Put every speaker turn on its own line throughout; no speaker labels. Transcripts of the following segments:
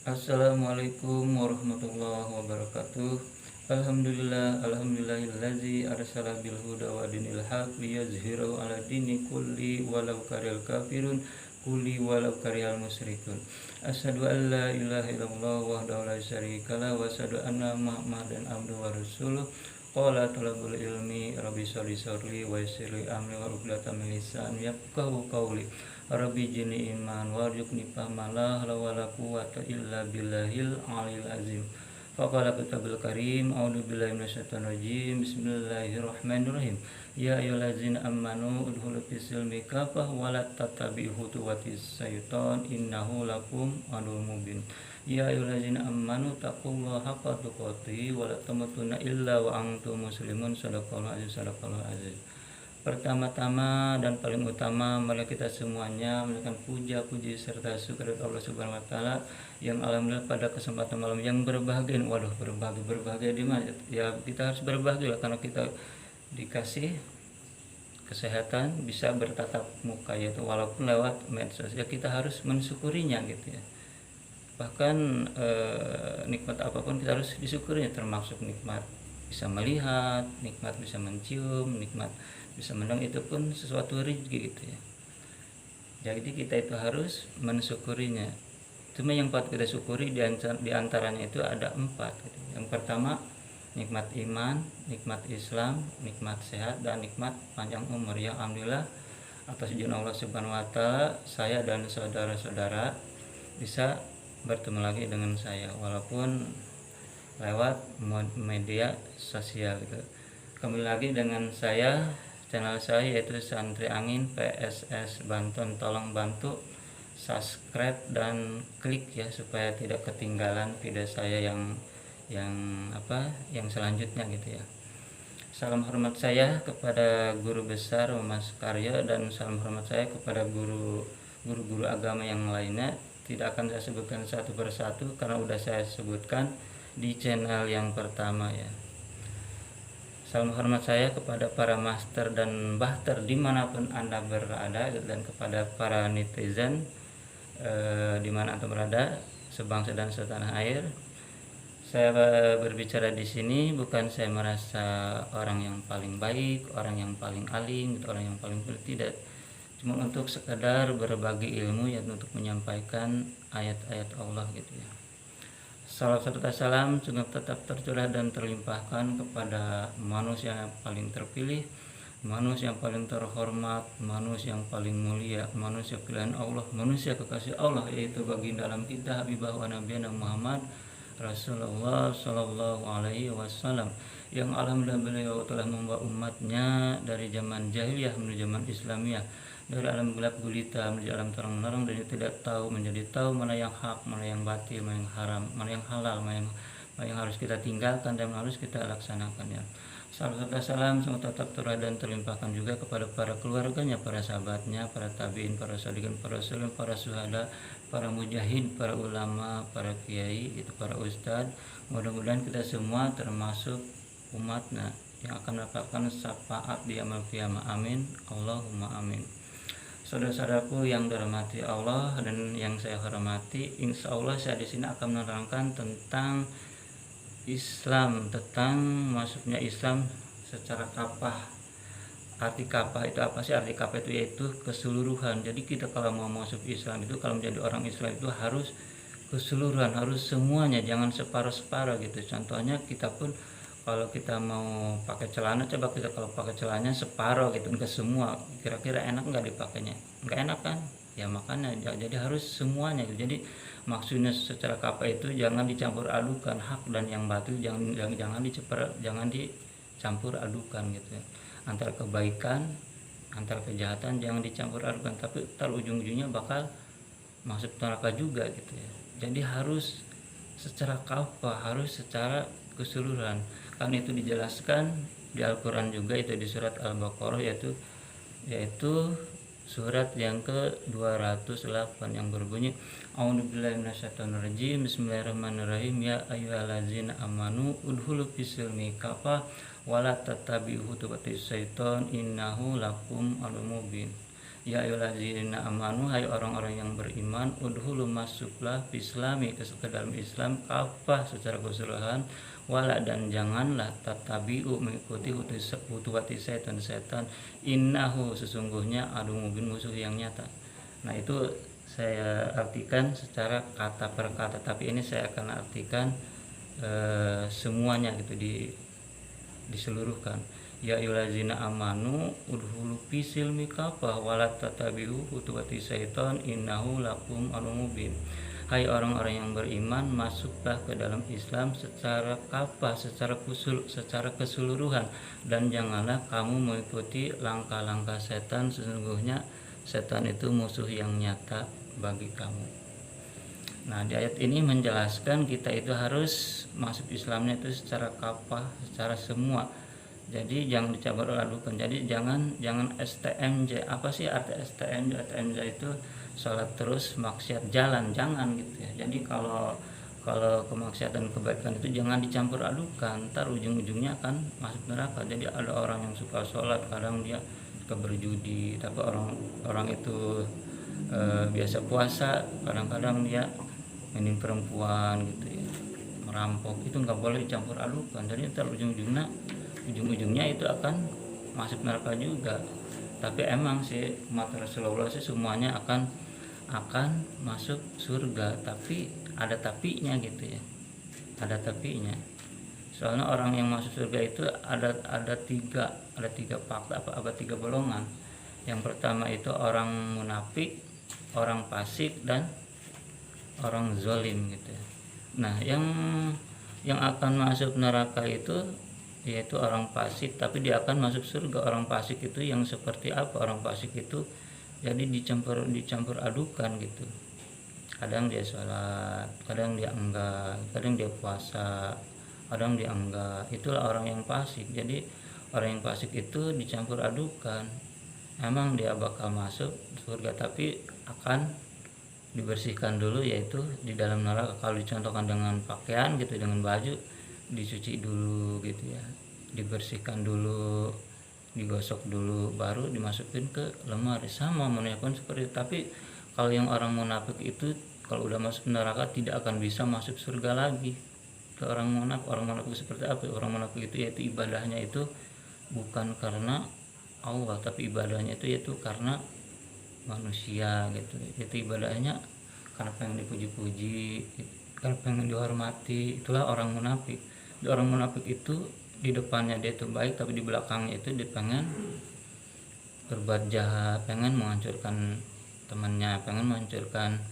Assalamualaikum warahmatullahi wabarakatuh. Alhamdulillahillazi arsala bil huda wa dinil haq liyuzhirahu ala dini kulli walau karihal kafirun walau karihal musyrikun. Asyhadu an la ilaha illallah wahdahu la syarikalah wa asyhadu anna Muhammadan abduhu wa rasuluh. Qala talabul ilmi rabbi sholli sholli wa yassirli amri wa uqdatam min lisani yafqahu qawli. Rabbi jini iman warzuqni fahman la hawla wala quwwata illa billahil aliyil azim. Faqala kitabul karim a'udzu billahi minasyaitonir rajim. Bismillahirrahmanirrahim. Ya ayyuhallazina amanu udkhulu fis silmi kafah wa la tattabi'u khutuwatis syaiton innahu lakum aduwwun mubin. Ya ayyuhallazina amanu taqullaha haqqa tuqatih wa la tamutunna illa wa antum muslimun. Sadaqallahul azim. Pertama-tama dan paling utama, mari kita semuanya mengucapkan puja-puji serta syukur kepada Allah Subhanahu wa taala yang alhamdulillah pada kesempatan malam yang berbahagia. Waduh, berbahagia di mana? Ya, kita harus berbahagia karena kita dikasih kesehatan, bisa bertatap muka, yaitu walaupun lewat medsos. Ya, kita harus mensyukurinya gitu ya. Bahkan nikmat apapun kita harus disyukurinya, termasuk nikmat bisa melihat, nikmat bisa mencium, nikmat bisa mendengar, itu pun sesuatu rezeki gitu ya. Jadi kita itu harus mensyukurinya. Cuma yang patut kita syukuri di antaranya itu ada 4 gitu. Yang pertama, nikmat iman, nikmat Islam, nikmat sehat, dan nikmat panjang umur. Ya alhamdulillah atas izin Allah Subhanahu wa taala, saya dan saudara-saudara bisa bertemu lagi dengan saya walaupun lewat media sosial gitu. Kembali lagi dengan saya, channel saya yaitu Santri Angin PSS Banten. Tolong bantu subscribe dan klik ya supaya tidak ketinggalan video saya yang selanjutnya gitu ya. Salam hormat saya kepada guru besar Mas Karyo, dan salam hormat saya kepada guru-guru agama yang lainnya. Tidak akan saya sebutkan satu persatu karena udah saya sebutkan di channel yang pertama ya. Salam hormat saya kepada para master dan bahter dimanapun Anda berada, dan kepada para netizen dimana Anda berada, sebangsa dan setanah air. Saya berbicara di sini bukan saya merasa orang yang paling baik, orang yang paling alim, orang yang paling tidak. Cuma untuk sekadar berbagi ilmu, ya, untuk menyampaikan ayat-ayat Allah gitu ya. Salam serta salam juga tetap tercurah dan terlimpahkan kepada manusia yang paling terpilih, manusia yang paling terhormat, manusia yang paling mulia, manusia pilihan Allah, manusia kekasih Allah, yaitu baginda dalam kita Habibah wa Nabiyana Muhammad Rasulullah Sallallahu Alaihi Wasallam, yang alhamdulillah beliau telah membawa umatnya dari zaman jahiliyah menuju zaman Islamiyah, dari alam gelap gulita menuju alam terang menerang, dan tidak tahu menjadi tahu mana yang hak, mana yang batil, mana yang haram, mana yang halal, mana yang harus kita tinggalkan dan harus kita laksanakan ya. Salam serta salam semoga tetap terah dan terlimpahkan juga kepada para keluarganya, para sahabatnya, para tabiin, para sadiqin, para salim, para syuhada, para mujahid, para ulama, para kiai, itu para ustadz. Mudah-mudahan kita semua termasuk umatnya yang akan mendapatkan syafaat di yaumil qiyamah. Amin, Allahumma amin. Saudara-saudaraku yang dirahmati Allah dan yang saya hormati, insya Allah saya di sini akan menerangkan tentang Islam, tentang masuknya Islam secara kapah. Arti kapah itu apa sih? Arti kapah itu yaitu keseluruhan. Jadi kita kalau mau masuk Islam itu, kalau menjadi orang Islam itu harus keseluruhan, harus semuanya, jangan separuh-separuh gitu. Contohnya kita pun kalau kita mau pakai celana, coba kita kalau pakai celananya separuh gitu, enggak semua, kira-kira enak nggak dipakainya? Enggak enak kan ya, makanya jadi harus semuanya gitu. Jadi maksudnya secara kapal itu jangan dicampur adukan hak dan yang batil, jangan dicampur adukan gitu ya. Antara kebaikan, antara kejahatan jangan dicampur adukan, tapi ujung-ujungnya bakal masuk neraka juga gitu ya. Jadi harus secara kapal, harus secara keseluruhan. Kan itu dijelaskan di Al-Quran juga, itu di surat Al-Baqarah, yaitu surat yang ke-208 yang berbunyi A'udzubillahi minasyaitonirrajim. Bismillahirrahmanirrahim. Ya ayyuhallazina amanu udkhulu fis-silmi kafah wa la tattabi'u khutuwatis syaiton innahu lakum aduwwun mubin. Ya ayyuhallazina amanu, hai orang-orang yang beriman, udhulu masuklah bislami ke dalam Islam kafah secara keseluruhan, wala dan janganlah tatabiu mengikuti hutuwati setan, innahu sesungguhnya adu mubin musuh yang nyata. Nah itu saya artikan secara kata per kata, tapi ini saya akan artikan semuanya gitu, diseluruhkan. Ya ayyuhallazina amanu udhulu fisilmi kafah wala tatabi'u khutuwati syaitan innahu lakum aduwwun mubin. Hai orang-orang yang beriman, masuklah ke dalam Islam secara kafah, secara keseluruhan, dan janganlah kamu mengikuti langkah-langkah setan, sesungguhnya setan itu musuh yang nyata bagi kamu. Nah di ayat ini menjelaskan kita itu harus masuk Islamnya itu secara kafah, secara semua. Jadi jangan dicampur adukan. Jadi jangan STMJ. Apa sih arti STMJ? STMJ itu sholat terus maksiat jalan, jangan gitu ya. Jadi kalau kemaksiatan kebaikan itu jangan dicampur adukan, ntar ujung-ujungnya akan masuk neraka. Jadi ada orang yang suka sholat, kadang dia suka berjudi, tapi orang itu biasa puasa, kadang-kadang dia mainin perempuan gitu ya, merampok, itu nggak boleh dicampur adukan. Jadi ntar ujung-ujungnya itu akan masuk neraka juga. Tapi emang sih umat Rasulullah sih semuanya akan masuk surga, tapi ada tapinya gitu ya, ada tapinya. Soalnya orang yang masuk surga itu ada tiga fakta, tiga golongan. Yang pertama itu orang munafik, orang fasik, dan orang zalim gitu ya. Nah yang akan masuk neraka itu yaitu orang fasik, tapi dia akan masuk surga. Orang fasik itu yang seperti apa? Orang fasik itu jadi dicampur adukan gitu. Kadang dia sholat, kadang dia enggak, kadang dia puasa, kadang dia enggak. Itulah orang yang fasik. Jadi orang yang fasik itu dicampur adukan. Emang dia bakal masuk surga, tapi akan dibersihkan dulu, yaitu di dalam neraka. Kalau dicontohkan dengan pakaian gitu, dengan baju, dicuci dulu gitu ya, dibersihkan dulu, digosok dulu, baru dimasukin ke lemari. Sama pun seperti itu. Tapi kalau yang orang munafik itu kalau udah masuk neraka tidak akan bisa masuk surga lagi. Ke orang munafik seperti apa? Orang munafik itu yaitu ibadahnya itu bukan karena Allah, tapi ibadahnya itu yaitu karena manusia gitu. Itu ibadahnya karena pengen dipuji-puji, karena pengen dihormati. Itulah orang munafik. Orang munafik itu di depannya dia itu baik, tapi di belakangnya itu dia pengen berbuat jahat, pengen menghancurkan temannya, pengen menghancurkan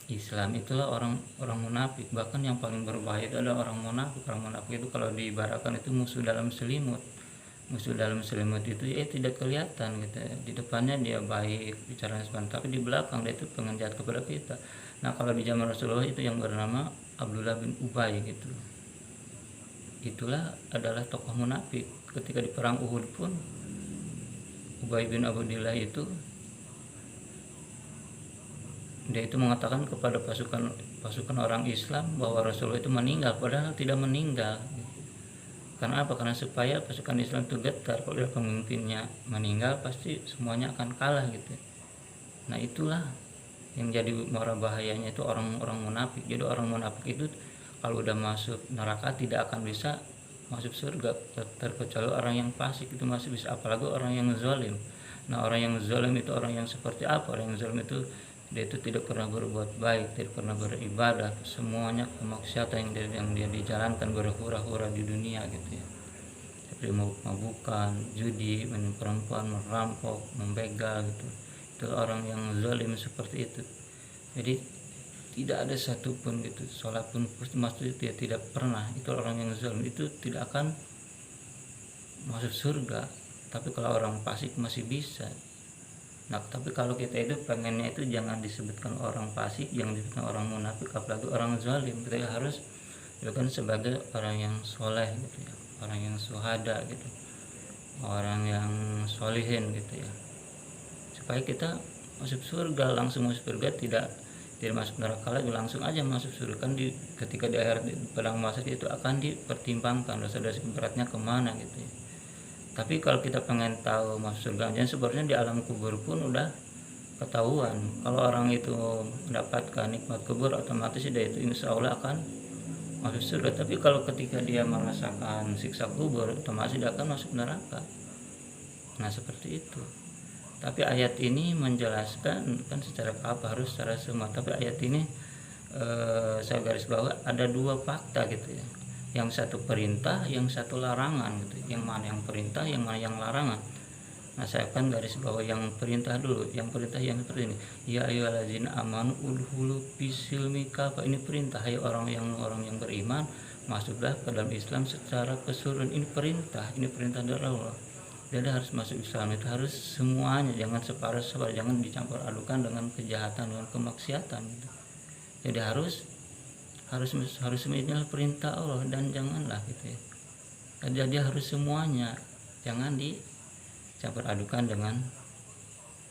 Islam. Itulah orang munafik. Bahkan yang paling berbahaya itu adalah orang munafik. Orang munafik itu kalau diibaratkan itu musuh dalam selimut. Musuh dalam selimut itu tidak kelihatan gitu. Di depannya dia baik, bicara sebentar, tapi di belakang dia itu pengen jahat kepada kita. Nah kalau di zaman Rasulullah itu yang bernama Abdullah bin Ubay gitu. Itulah adalah tokoh munafik. Ketika di perang Uhud pun Ubay bin Abdullah itu dia itu mengatakan kepada pasukan orang Islam bahwa Rasulullah itu meninggal, padahal tidak meninggal. Karena apa? Karena supaya pasukan Islam itu getar. Kalau pemimpinnya meninggal pasti semuanya akan kalah gitu. Nah itulah yang jadi mara bahayanya itu orang-orang munafik. Jadi orang munafik itu kalau udah masuk neraka tidak akan bisa masuk surga, terkecuali orang yang fasik itu masih bisa, apalagi orang yang zalim. Nah orang yang zalim itu orang yang seperti apa? Orang yang zalim itu dia itu tidak pernah berbuat baik, tidak pernah beribadah, semuanya kemaksiatan yang dia dijalankan, berhura-hura di dunia gitu ya, seperti mabukan, judi, minum perempuan, merampok, membegal gitu. Itu orang yang zalim seperti itu. Jadi tidak ada satupun gitu, sholat pun masuk dia tidak pernah. Itu orang yang zalim itu tidak akan masuk surga. Tapi kalau orang fasik masih bisa. Nah tapi kalau kita itu pengennya itu jangan disebutkan orang fasik, jangan disebutkan orang munafik, apalagi orang zalim. Kita harus kan sebagai orang yang soleh gitu ya, orang yang syuhada gitu, orang yang solihin gitu ya, supaya kita masuk surga, langsung masuk surga, tidak masuk neraka lagi, langsung aja masuk surga. Kan ketika di akhirat padang mahsyar itu akan dipertimbangkan dosa-dosa beratnya kemana gitu ya. Tapi kalau kita pengen tahu masuk surga, sebenarnya di alam kubur pun udah ketahuan. Kalau orang itu mendapatkan nikmat kubur, otomatis dia itu insya Allah akan masuk surga. Tapi kalau ketika dia merasakan siksa kubur, otomatis dia akan masuk neraka. Nah seperti itu. Tapi ayat ini menjelaskan kan secara harus secara semua. Tapi ayat ini saya garis bawah ada dua fakta gitu ya. Yang satu perintah, yang satu larangan gitu. Yang mana yang perintah, yang mana yang larangan. Nah saya akan garis bawah yang perintah dulu. Yang perintah yang seperti ini, ya ayyuhallazina amanu udkhulu fisilmi kafa. Ini perintah, hai orang yang beriman, masuklah ke dalam Islam secara keseluruhan. Ini perintah dari Allah. Jadi harus masuk Islam itu harus semuanya, jangan separuh-separuh, jangan dicampur adukan dengan kejahatan, dengan kemaksiatan gitu. Jadi harus inilah perintah Allah, dan janganlah gitu ya. Jadi harus semuanya, jangan dicampur adukan dengan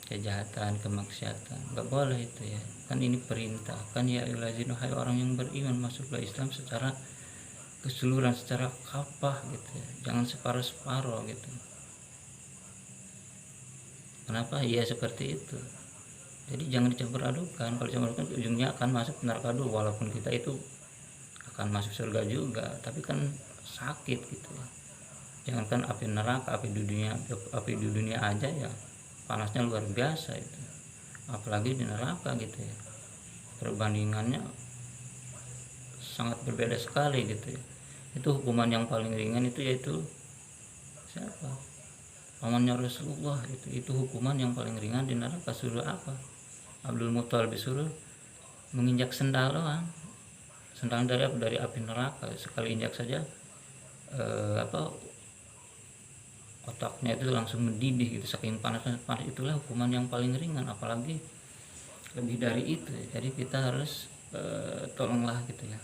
kejahatan, kemaksiatan. Enggak boleh itu ya. Kan ini perintah. Kan ya ayyuhallazina, hai orang yang beriman, masuklah Islam secara keseluruhan, secara kafah gitu ya. Jangan separuh-separuh gitu. Kenapa? Ya seperti itu. Jadi jangan dicampur adukan. Kalau dicampur adukan ujungnya akan masuk neraka dulu, walaupun kita itu akan masuk surga juga, tapi kan sakit gitu ya. Jangankan api neraka, api di dunia aja ya panasnya luar biasa itu, apalagi di neraka gitu ya. Perbandingannya sangat berbeda sekali gitu ya. Itu hukuman yang paling ringan itu yaitu siapa? Pamannya Rasulullah itu hukuman yang paling ringan di neraka. Suruh apa? Abdul Muthalib disuruh menginjak sendal doang. Sendal dari api neraka. Sekali injak saja otaknya itu langsung mendidih gitu, saking panas. Itulah hukuman yang paling ringan, apalagi lebih dari itu. Jadi kita harus tolonglah gitu ya,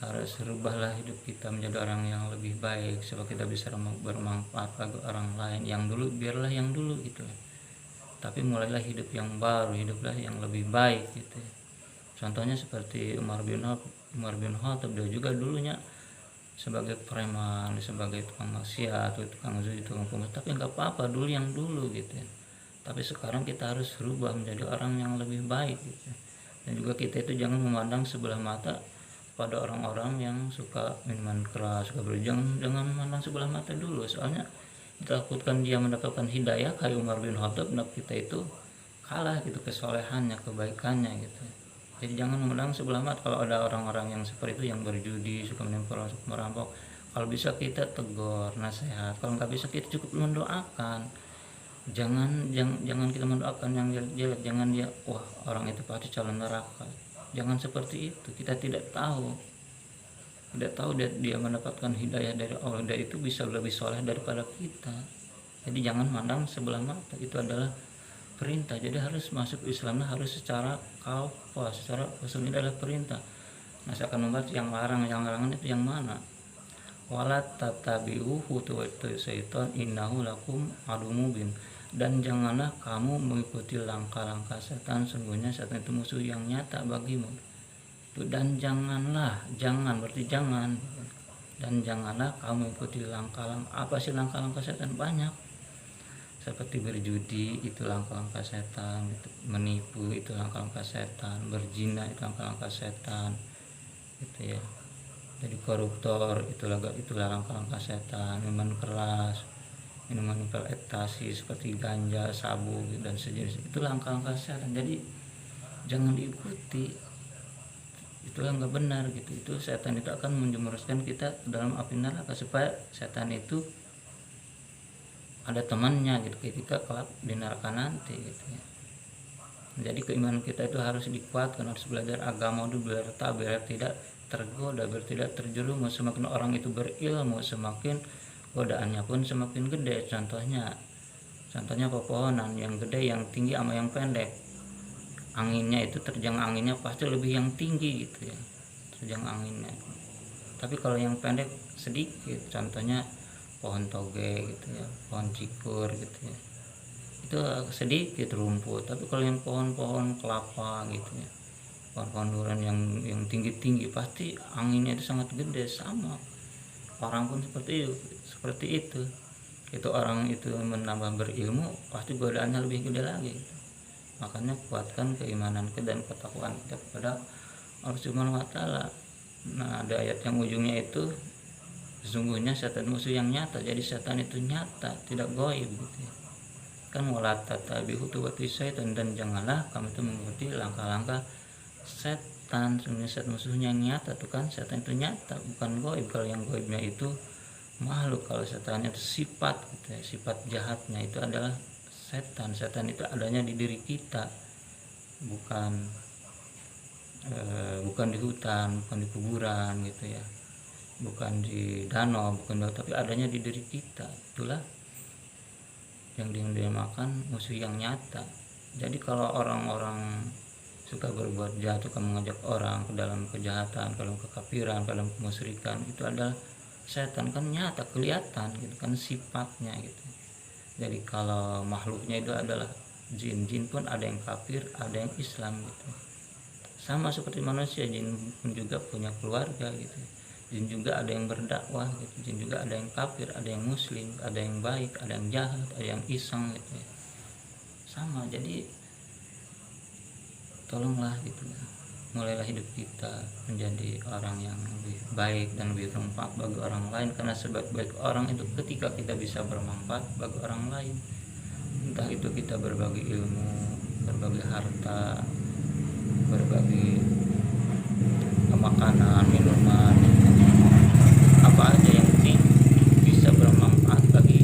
harus rubahlah hidup kita menjadi orang yang lebih baik supaya kita bisa bermanfaat bagi orang lain. Yang dulu biarlah yang dulu gitu, tapi mulailah hidup yang baru, hiduplah yang lebih baik gitu. Contohnya seperti Umar bin Khattab, dia juga dulunya sebagai preman, sebagai tukang maksiat, tukang zina, tukang pemis, tapi nggak apa-apa dulu yang dulu gitu. Tapi sekarang kita harus berubah menjadi orang yang lebih baik gitu. Dan juga kita itu jangan memandang sebelah mata pada orang-orang yang suka minuman keras, suka berjang, jangan memandang sebelah mata dulu, soalnya ditakutkan dia mendapatkan hidayah kayak Umar bin Khattab, nah kita itu kalah gitu kesolehannya, kebaikannya gitu. Jadi jangan memandang sebelah mata. Kalau ada orang-orang yang seperti itu, yang berjudi, suka menimpul, suka merampok, kalau bisa kita tegur, nasihat. Kalau nggak bisa kita cukup mendoakan. Jangan kita mendoakan yang jelek, jangan dia wah orang itu pasti calon neraka. Jangan seperti itu. Kita tidak tahu dia mendapatkan hidayah dari Allah, dan itu bisa lebih soleh daripada kita. Jadi jangan mandang sebelah mata. Itu adalah perintah. Jadi harus masuk Islam harus secara kafah, secara usul. Ini adalah perintah. Nah saya akan membahas yang larangan itu yang mana. Wala tatabi'u khutuwati syaitan innahu lakum aduwwum mubin. Dan janganlah kamu mengikuti langkah-langkah setan, sungguhnya setan itu musuh yang nyata bagimu. Dan jangan, dan janganlah kamu mengikuti langkah-langkah. Apa sih langkah-langkah setan? Banyak, seperti berjudi itu langkah-langkah setan, menipu itu langkah-langkah setan, berzina itu langkah-langkah setan gitu ya. Jadi koruptor itulah langkah-langkah setan, minuman keras, minuman ekstasi seperti ganja, sabu dan sejenis, itu langkah-langkah setan. Jadi jangan diikuti, itulah nggak benar gitu. Itu setan itu akan menjerumuskan kita dalam api neraka, supaya setan itu ada temannya gitu ketika kelak di neraka nanti gitu ya. Jadi keimanan kita itu harus dikuatkan, harus belajar agama itu biar tidak tergoda, biar tidak terjerumus. Semakin orang itu berilmu, semakin godaannya pun semakin gede. Contohnya pepohonan yang gede, yang tinggi sama yang pendek, anginnya itu terjang anginnya pasti lebih yang tinggi gitu ya, terjang anginnya. Tapi kalau yang pendek sedikit, contohnya pohon toge gitu ya, pohon cikur gitu ya, itu sedikit rumput. Tapi kalau yang pohon-pohon kelapa gitu ya, pohon-pohon durian yang tinggi-tinggi, pasti anginnya itu sangat gede. Sama orang pun seperti itu. itu orang itu menambah berilmu, pasti godaannya lebih gede lagi gitu. Makanya kuatkan keimanan kita dan ketakwaan kita kepada Allah Subhanahu wa taala. Nah, ada ayat yang ujungnya itu, sesungguhnya setan musuh yang nyata. Jadi setan itu nyata, tidak goib gitu ya. Kan wala tatabi'u khutuwati syaitan, dan janganlah kamu itu mengikuti langkah-langkah setan. Sebenarnya setan musuhnya yang nyata tuh kan, setan itu nyata, bukan goib. Kalau yang goibnya itu makhluk, kalau setan itu sifat gitu ya, sifat jahatnya itu adalah setan. Setan itu adanya di diri kita, bukan bukan di hutan, bukan di kuburan gitu ya, bukan di danau, bukan, tapi adanya di diri kita. Itulah yang dinamakan musuh yang nyata. Jadi kalau orang-orang suka berbuat jahat, suka mengajak orang ke dalam kejahatan, ke dalam kekafiran, ke dalam kemusyrikan, itu adalah setan, kan nyata, kelihatan gitu kan sifatnya gitu. Jadi kalau makhluknya itu adalah jin pun ada yang kafir, ada yang Islam gitu. Sama seperti manusia, jin pun juga punya keluarga gitu. Jin juga ada yang berdakwah gitu, jin juga ada yang kafir, ada yang muslim, ada yang baik, ada yang jahat, ada yang iseng gitu ya. Sama, jadi tolonglah gitu ya, mulailah hidup kita menjadi orang yang lebih baik dan lebih bermanfaat bagi orang lain, karena sebaik-baik orang itu ketika kita bisa bermanfaat bagi orang lain. Entah itu kita berbagi ilmu, berbagi harta, berbagi makanan, minuman, apa aja yang penting bisa bermanfaat bagi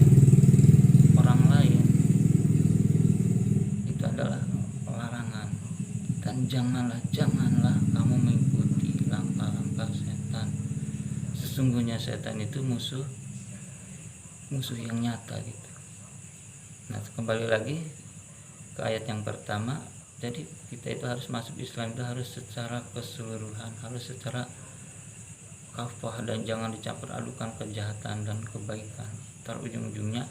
orang lain, itu adalah larangan. Dan janganlah kamu mengikuti langkah-langkah setan. Sesungguhnya setan itu musuh yang nyata gitu. Nah, kembali lagi ke ayat yang pertama. Jadi kita itu harus masuk Islam itu harus secara keseluruhan, harus secara kafah, dan jangan dicampur adukan kejahatan dan kebaikan. Ntar ujung-ujungnya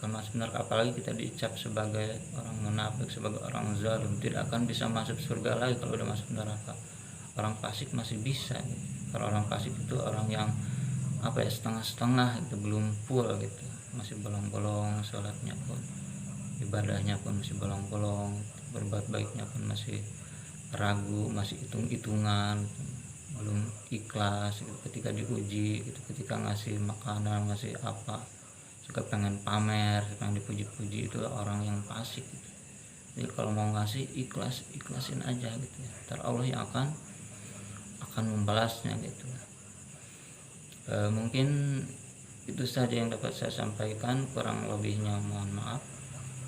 akan masuk neraka, apalagi kita dicap sebagai orang munafik, sebagai orang zalim, tidak akan bisa masuk surga lagi kalau udah masuk neraka. Orang fasik masih bisa gitu. Kalau orang fasik itu orang yang setengah-setengah itu, belum full gitu, masih bolong-bolong, sholatnya pun, ibadahnya pun masih bolong-bolong, berbuat baiknya pun masih ragu, masih hitung-hitungan, belum ikhlas gitu. Ketika diuji gitu, ketika ngasih makanan, ngasih apa, suka pengen pamer, pengen dipuji-puji, itu orang yang fasik gitu. Jadi kalau mau ngasih, ikhlasin aja gitu ya, ntar Allah yang akan membalasnya gitu. Mungkin itu saja yang dapat saya sampaikan, kurang lebihnya mohon maaf,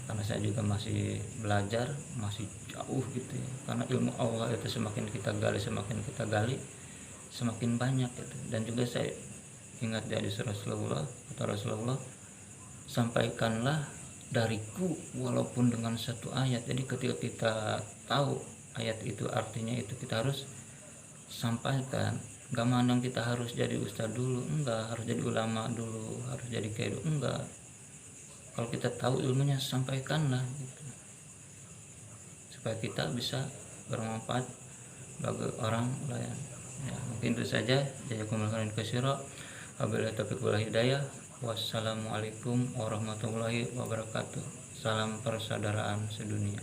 karena saya juga masih belajar, masih jauh gitu ya. Karena ilmu Allah itu semakin kita gali, semakin banyak gitu. Dan juga saya ingat dari Rasulullah, kata Rasulullah, sampaikanlah dariku walaupun dengan satu ayat. Jadi ketika kita tahu ayat itu artinya, itu kita harus sampaikan. Gak mandang kita harus jadi ustadz dulu, enggak, harus jadi ulama dulu, harus jadi kayak enggak. Kalau kita tahu ilmunya, sampaikanlah gitu, supaya kita bisa bermanfaat bagi orang lain ya. Mungkin itu saja. Jazakumullahu khairan katsira. Wabillahi taufiq wal hidayah. Wassalamualaikum warahmatullahi wabarakatuh. Salam persaudaraan sedunia.